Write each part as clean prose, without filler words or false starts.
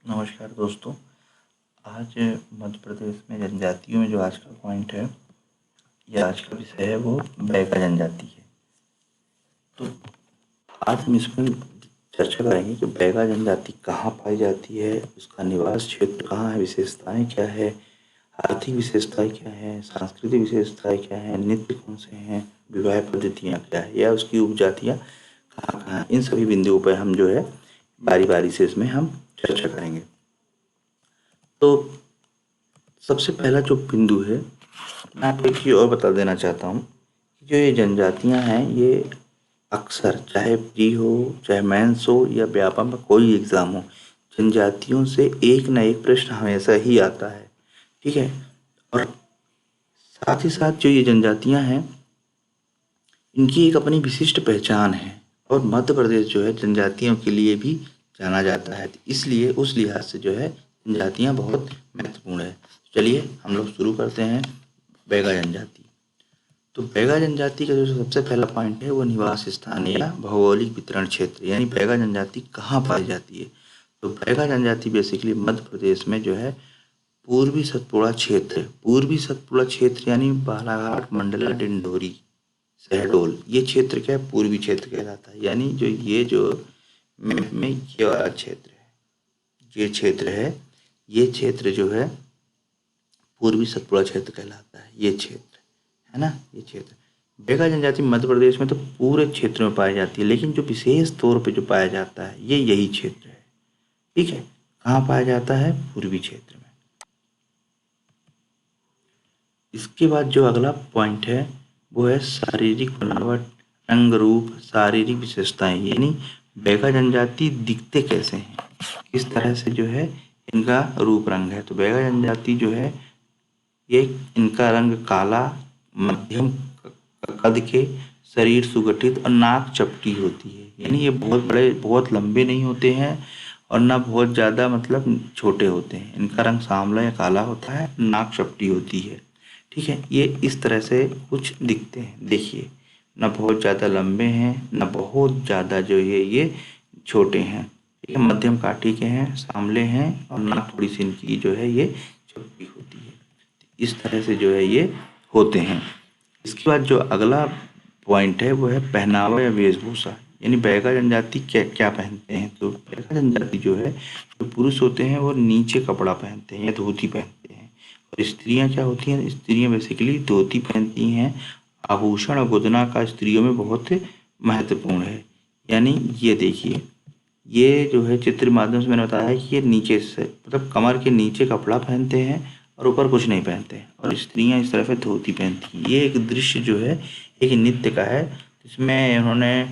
नमस्कार दोस्तों। आज मध्य प्रदेश में जनजातियों में जो आज का पॉइंट है या आज का विषय है वो बैगा जनजाति है। तो आज हम इसमें चर्चा करेंगे कि बैगा जनजाति कहाँ पाई जाती है, उसका निवास क्षेत्र कहाँ है, विशेषताएं क्या है, आर्थिक विशेषताएं क्या हैं, सांस्कृतिक विशेषताएं क्या हैं, नृत्य कौन से हैं, विवाह पद्धतियाँ क्या है या उसकी उपजातियाँ कहाँ कहाँ हैं। इन सभी बिंदुओं पर हम जो है बारी बारी से इसमें हम चर्चा करेंगे। तो सबसे पहला जो बिंदु है, मैं आपको एक चीज़ और बता देना चाहता हूँ कि जो ये जनजातियाँ हैं ये अक्सर चाहे प्री हो चाहे मेंस हो या व्यापम में कोई एग्ज़ाम हो, जनजातियों से एक ना एक प्रश्न हमेशा ही आता है। ठीक है। और साथ ही साथ जो ये जनजातियाँ हैं इनकी एक अपनी विशिष्ट पहचान है और मध्य प्रदेश जो है जनजातियों के लिए भी जाना जाता है, इसलिए उस लिहाज से जो है जनजातियाँ बहुत महत्वपूर्ण है। चलिए हम लोग शुरू करते हैं बैगा जनजाति। तो बैगा जनजाति का जो सबसे पहला पॉइंट है वो निवास स्थान या भौगोलिक वितरण क्षेत्र, यानी बैगा जनजाति कहाँ पाई जाती है। तो बैगा जनजाति बेसिकली मध्य प्रदेश में जो है पूर्वी सतपुड़ा क्षेत्र, पूर्वी सतपुड़ा क्षेत्र यानी बालाघाट, मंडला, डिंडोरी, शहडोल, ये क्षेत्र क्या है, पूर्वी क्षेत्र कहलाता है। यानी जो ये जो मैप में ये वाला क्षेत्र है, ये क्षेत्र है, ये क्षेत्र जो है पूर्वी सतपुड़ा क्षेत्र कहलाता है। ये क्षेत्र है ना, ये क्षेत्र बैगा जनजाति मध्य प्रदेश में तो पूरे क्षेत्र में पाई जाती है, लेकिन जो विशेष तौर पे जो पाया जाता है ये यही क्षेत्र है। ठीक है। कहाँ पाया जाता है, पूर्वी क्षेत्र में। इसके बाद जो अगला पॉइंट है वो है शारीरिक बनावट, रंग रूप, शारीरिक विशेषताएं, यानी बैगा जनजाति दिखते कैसे हैं, किस तरह से जो है इनका रूप रंग है। तो बैगा जनजाति जो है ये इनका रंग काला, मध्यम कद के, शरीर सुगठित और नाक चपटी होती है। यानी ये बहुत बड़े बहुत लंबे नहीं होते हैं और ना बहुत ज़्यादा मतलब छोटे होते हैं। इनका रंग सांवला या काला होता है, नाक चपटी होती है। ठीक है। ये इस तरह से कुछ दिखते हैं। देखिए, ना बहुत ज़्यादा लंबे हैं ना बहुत ज़्यादा जो ये छोटे हैं। ठीक है। मध्यम काठी के हैं, सांवले हैं और नाक थोड़ी सी इनकी जो है ये चपटी होती है। इस तरह से जो है ये होते हैं। इसके बाद जो अगला पॉइंट है वो है पहनावा या वेशभूषा, यानी बैगा जनजाति क्या क्या पहनते हैं। तो बैगा जनजाति जो है, जो पुरुष होते हैं वो नीचे कपड़ा पहनते हैं या धोती पहनते हैं, और स्त्रियां क्या होती हैं, स्त्रियां बेसिकली धोती पहनती हैं। आभूषण और गोदना का स्त्रियों में बहुत महत्वपूर्ण है। यानी ये देखिए, ये जो है चित्र माध्यम से मैंने बताया है कि ये नीचे से मतलब कमर के नीचे कपड़ा पहनते हैं और ऊपर कुछ नहीं पहनते हैं, और स्त्रियां इस तरह से धोती पहनती हैं। ये एक दृश्य जो है एक नृत्य का है, जिसमें उन्होंने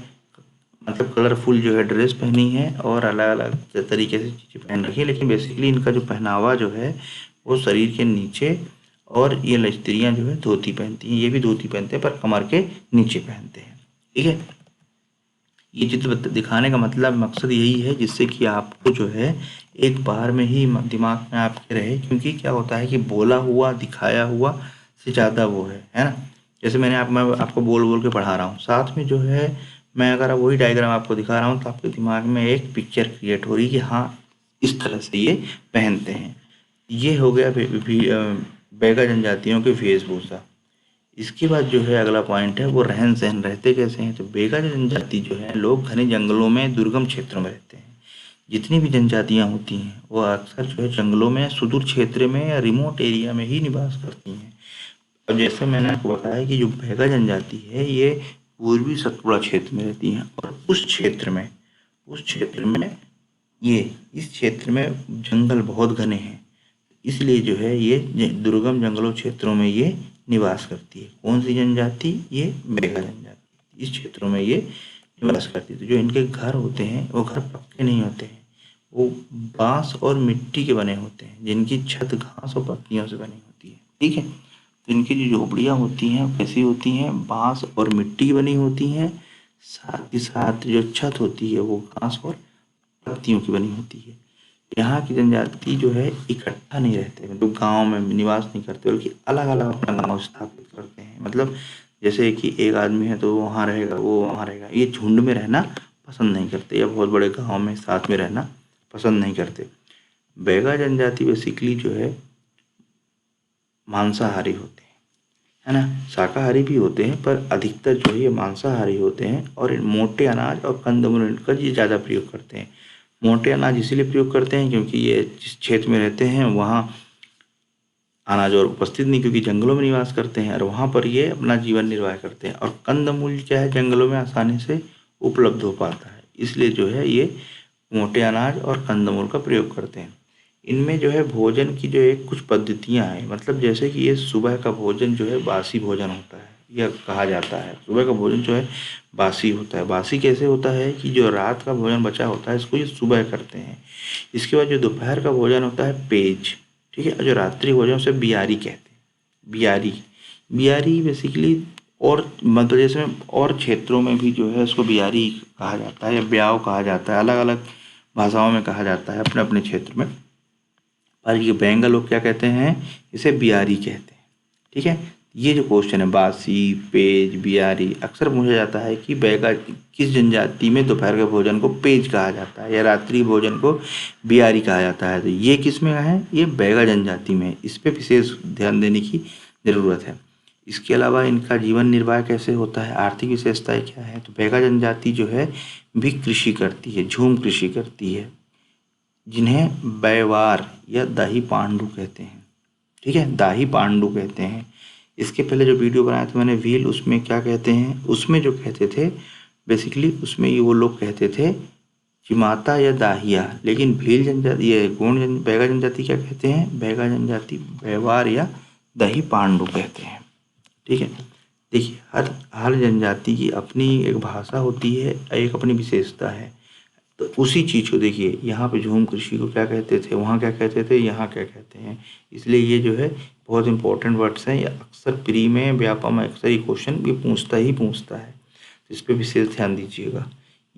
मतलब कलरफुल जो है ड्रेस पहनी है और अलग अलग तरीके से चीज़ें पहन रखी है, लेकिन बेसिकली इनका जो पहनावा जो है वो शरीर के नीचे, और ये स्त्रियां जो है धोती पहनती हैं, ये भी धोती पहनते हैं पर कमर के नीचे पहनते हैं। ठीक है। ये चित्र दिखाने का मतलब मकसद यही है जिससे कि आपको जो है एक बार में ही दिमाग में आपके रहे, क्योंकि क्या होता है कि बोला हुआ दिखाया हुआ से ज़्यादा वो है ना। जैसे मैं आपको बोल बोल के पढ़ा रहा हूँ, साथ में जो है मैं अगर वही डायग्राम आपको दिखा रहा हूँ तो आपके दिमाग में एक पिक्चर क्रिएट हो रही है कि हाँ इस तरह से ये पहनते हैं। ये हो गया बैगा जनजातियों की वेशभूषा। इसके बाद जो है अगला पॉइंट है वो रहन सहन, रहते कैसे हैं। तो बैगा जनजाति जो है लोग घने जंगलों में, दुर्गम क्षेत्रों में रहते हैं। जितनी भी जनजातियां होती हैं वो अक्सर जो है जंगलों में, सुदूर क्षेत्र में या रिमोट एरिया में ही निवास करती हैं। और जैसे मैंने आपको बताया कि जो बैगा जनजाति है ये पूर्वी सतपुड़ा क्षेत्र में रहती हैं, और उस क्षेत्र में ये इस क्षेत्र में जंगल बहुत घने हैं, इसलिए जो है ये दुर्गम जंगलों क्षेत्रों में ये निवास करती है। कौन सी जनजाति, ये बैगा जनजाति इस क्षेत्रों में ये निवास करती है। तो जो इनके घर होते हैं वो घर पक्के नहीं होते हैं, वो बांस और मिट्टी के बने होते हैं, जिनकी छत घास और पत्तियों से बनी होती है। ठीक है। तो इनकी जो झोपड़ियाँ होती हैं कैसी होती हैं, बांस और मिट्टी की बनी होती हैं। साथ ही साथ जो छत होती है वो घास और पत्तियों की बनी होती है। यहाँ की जनजाति जो है इकट्ठा नहीं रहते, मतलब गांव में निवास नहीं करते, बल्कि अलग अलग अपना गांव स्थापित करते हैं। मतलब जैसे कि एक आदमी है तो वो वहाँ रहेगा, वो वहाँ रहेगा, ये झुंड में रहना पसंद नहीं करते या बहुत बड़े गांव में साथ में रहना पसंद नहीं करते। बैगा जनजाति बेसिकली जो है मांसाहारी होते हैं, है ना। शाकाहारी भी होते हैं पर अधिकतर जो है ये मांसाहारी होते हैं और मोटे अनाज और कंदमूल का ये ज़्यादा प्रयोग करते हैं। मोटे अनाज इसीलिए प्रयोग करते हैं क्योंकि ये जिस क्षेत्र में रहते हैं वहाँ अनाज और उपस्थित नहीं, क्योंकि जंगलों में निवास करते हैं और वहाँ पर ये अपना जीवन निर्वाह करते हैं। और कंदमूल क्या है, जंगलों में आसानी से उपलब्ध हो पाता है, इसलिए जो है ये मोटे अनाज और कंदमूल का प्रयोग करते हैं। इनमें जो है भोजन की जो है कुछ पद्धतियाँ हैं, मतलब जैसे कि ये सुबह का भोजन जो है बासी भोजन होता है, यह कहा जाता है सुबह का भोजन जो है बासी होता है। बासी कैसे होता है कि जो रात का भोजन बचा होता है इसको ये सुबह करते हैं। इसके बाद जो दोपहर का भोजन होता है पेज, ठीक है, और जो रात्रि भोजन उसे बियारी कहते हैं। बियारी, बियारी बेसिकली और मतलब जैसे और क्षेत्रों में भी जो है उसको बियारी कहा जाता है या ब्याव कहा जाता है, अलग अलग भाषाओं में कहा जाता है अपने अपने क्षेत्र में। पर ये बंगाल लोग क्या कहते हैं, इसे बियारी कहते हैं, ठीक है। ये जो क्वेश्चन है बासी, पेज, बियारी, अक्सर पूछा जाता है कि बैगा किस जनजाति में दोपहर के भोजन को पेज कहा जाता है या रात्रि भोजन को बियारी कहा जाता है। तो ये किस में है, ये बैगा जनजाति में, इस पे विशेष ध्यान देने की ज़रूरत है। इसके अलावा इनका जीवन निर्वाह कैसे होता है, आर्थिक विशेषताएं क्या है, तो बैगा जनजाति जो है भी कृषि करती है, झूम कृषि करती है, जिन्हें बैवार या दाही पांडु कहते हैं, ठीक है, दाही पांडु कहते हैं। इसके पहले जो वीडियो बनाया था मैंने व्हील, उसमें क्या कहते हैं, उसमें जो कहते थे बेसिकली उसमें ये वो लोग कहते थे चिमाता या दाहिया, लेकिन भील जनजाति ये बैगा जनजाति क्या कहते हैं, बैगा जनजाति बैवार या दही पांडु कहते हैं, ठीक है। देखिए हर जनजाति की अपनी एक भाषा होती है, एक अपनी विशेषता है। तो उसी चीज़ को देखिए, यहाँ पे झूम कृषि को क्या कहते थे, वहाँ क्या कहते थे, यहाँ क्या कहते हैं। इसलिए ये जो है बहुत इंपॉर्टेंट वर्ड्स हैं, या अक्सर प्री में व्यापम में अक्सर ये क्वेश्चन ये पूछता है, तो इस पर विशेष ध्यान दीजिएगा।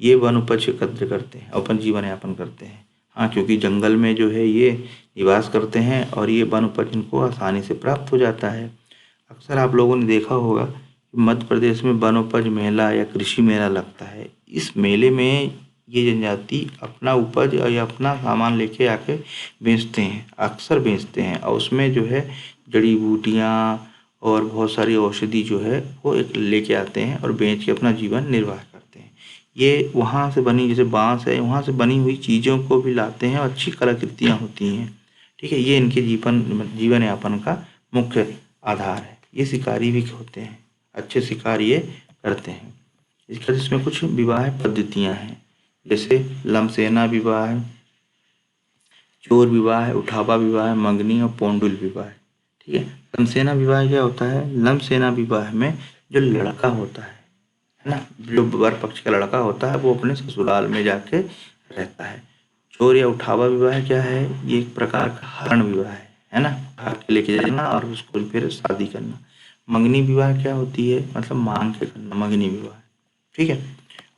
ये वन उपज एकत्र करते हैं, अपन जीवन यापन करते हैं, हाँ, क्योंकि जंगल में जो है ये निवास करते हैं और ये वन उपज इनको आसानी से प्राप्त हो जाता है। अक्सर आप लोगों ने देखा होगा कि मध्य प्रदेश में वनोपज मेला या कृषि मेला लगता है। इस मेले में ये जनजाति अपना उपज या अपना सामान लेके आके बेचते हैं, अक्सर बेचते हैं, और उसमें जो है जड़ी बूटियाँ और बहुत सारी औषधि जो है वो एक लेके आते हैं और बेच के अपना जीवन निर्वाह करते हैं। ये वहाँ से बनी, जैसे बांस है, वहाँ से बनी हुई चीज़ों को भी लाते हैं और अच्छी कलाकृतियाँ होती हैं, ठीक है। ये इनके जीवन यापन का मुख्य आधार है। ये शिकारी भी होते हैं, अच्छे शिकार ये करते हैं। इसके बाद इसमें कुछ विवाह पद्धतियाँ हैं, जैसे लमसेना विवाह, चोर विवाह, उठावा विवाह, मंगनी और पोंडुल विवाह, ठीक है। लमसेना विवाह क्या होता है, लमसेना विवाह में जो लड़का होता है ना, जो वर पक्ष का लड़का होता है वो अपने ससुराल में जाके रहता है। चोर या उठावा विवाह क्या है, ये एक प्रकार का हरण विवाह है ना, उठा के लेके जाना और उसको फिर शादी करना। मंगनी विवाह क्या होती है, मतलब मांग के करना, मंगनी विवाह, ठीक है।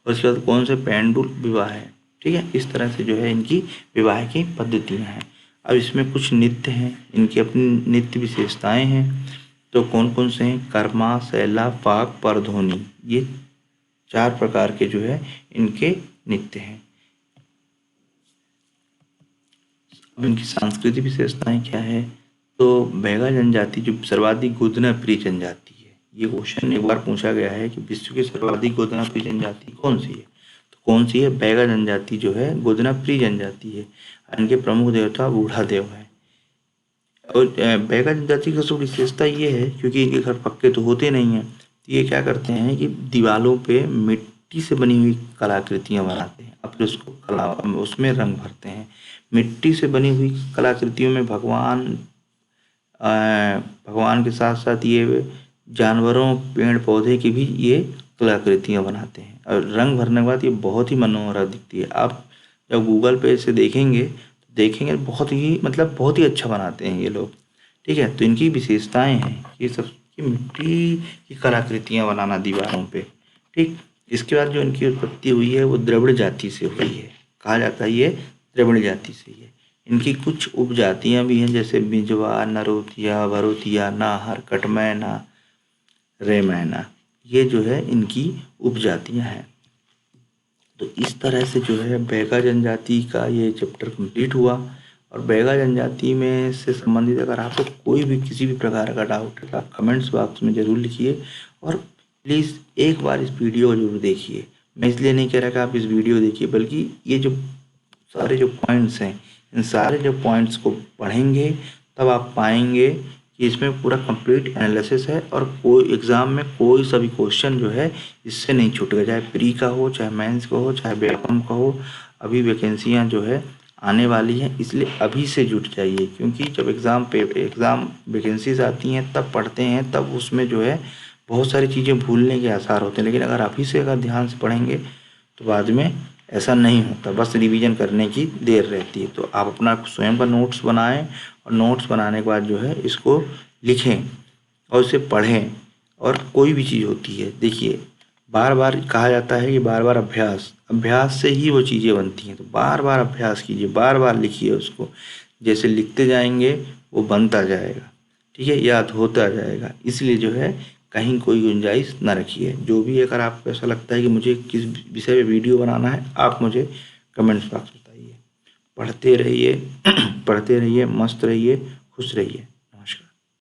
और उसके बाद कौन से पेंडुल विवाह है, ठीक है। इस तरह से जो है इनकी विवाह की पद्धतियाँ हैं। अब इसमें कुछ नृत्य हैं, इनकी अपनी नृत्य विशेषताएं हैं। तो कौन कौन से हैं, कर्मा, सैला, फाग, परधोनी, ये 4 प्रकार के जो है इनके नृत्य हैं। अब इनकी सांस्कृतिक विशेषताएं क्या है, तो बैगा जनजाति जो सर्वाधिक गोदना प्रिय जनजाति है। ये क्वेश्चन एक बार पूछा गया है कि विश्व की सर्वाधिक गोदना प्रिय जनजाति कौन सी है, तो कौन सी है, बैगा जनजाति जो है गोदना प्रिय जनजाति है। इनके प्रमुख देवता बूढ़ा देव है। और बैगा जनजाति की सबसे विशेषता ये है, क्योंकि इनके घर पक्के तो होते नहीं हैं, तो ये क्या करते हैं कि दीवालों पे मिट्टी से बनी हुई कलाकृतियाँ बनाते हैं, और फिर उसको उसमें रंग भरते हैं। मिट्टी से बनी हुई कलाकृतियों में भगवान के साथ साथ ये जानवरों, पेड़ पौधे की भी ये कलाकृतियाँ बनाते हैं, और रंग भरने के बाद ये बहुत ही मनोहर दिखती है। आप जब गूगल पे इसे देखेंगे तो देखेंगे बहुत ही, मतलब बहुत ही अच्छा बनाते हैं ये लोग, ठीक है। तो इनकी विशेषताएं हैं ये सब कि मिट्टी की कलाकृतियाँ बनाना दीवारों पे, ठीक। इसके बाद जो इनकी उत्पत्ति हुई है वो द्रविड़ जाति से हुई है, कहा जाता है ये द्रविड़ जाति से ही है। इनकी कुछ उपजातियां भी हैं, जैसे बिजवा, नरोतिया, भरोतिया, नाहर, कटमैना, रेमैना, ये जो है इनकी उपजातियां हैं। तो इस तरह से जो है बैगा जनजाति का ये चैप्टर कंप्लीट हुआ। और बैगा जनजाति में से संबंधित अगर आपको कोई भी किसी भी प्रकार का डाउट है तो आप कमेंट्स बॉक्स में ज़रूर लिखिए और प्लीज़ एक बार इस वीडियो को ज़रूर देखिए। मैं इसलिए नहीं कह रहा कि आप इस वीडियो देखिए, बल्कि ये जो सारे जो पॉइंट्स हैं, इन सारे जो पॉइंट्स को पढ़ेंगे तब आप पाएंगे कि इसमें पूरा कंप्लीट एनालिसिस है और कोई एग्ज़ाम में कोई सा भी क्वेश्चन जो है इससे नहीं छूटेगा, चाहे प्री का हो, चाहे मेंस का हो, चाहे बीकॉम का हो। अभी वैकेंसियाँ जो है आने वाली हैं, इसलिए अभी से जुट जाइए, क्योंकि जब एग्ज़ाम वैकेंसीज आती हैं तब पढ़ते हैं, तब उसमें जो है बहुत सारी चीज़ें भूलने के आसार होते हैं। लेकिन अगर अभी से अगर ध्यान से पढ़ेंगे तो बाद में ऐसा नहीं होता, बस रिवीजन करने की देर रहती है। तो आप अपना स्वयं का नोट्स बनाएं और नोट्स बनाने के बाद जो है इसको लिखें और इसे पढ़ें। और कोई भी चीज़ होती है, देखिए बार बार कहा जाता है कि बार बार अभ्यास से ही वो चीज़ें बनती हैं। तो बार बार अभ्यास कीजिए, बार बार लिखिए उसको, जैसे लिखते जाएंगे वो बनता जाएगा, ठीक है, याद होता जाएगा। इसलिए जो है कहीं कोई गुंजाइश ना रखिए। जो भी अगर आपको ऐसा लगता है कि मुझे किस विषय पे वीडियो बनाना है, आप मुझे कमेंट्स बॉक्स बताइए। पढ़ते रहिए पढ़ते रहिए, मस्त रहिए, खुश रहिए।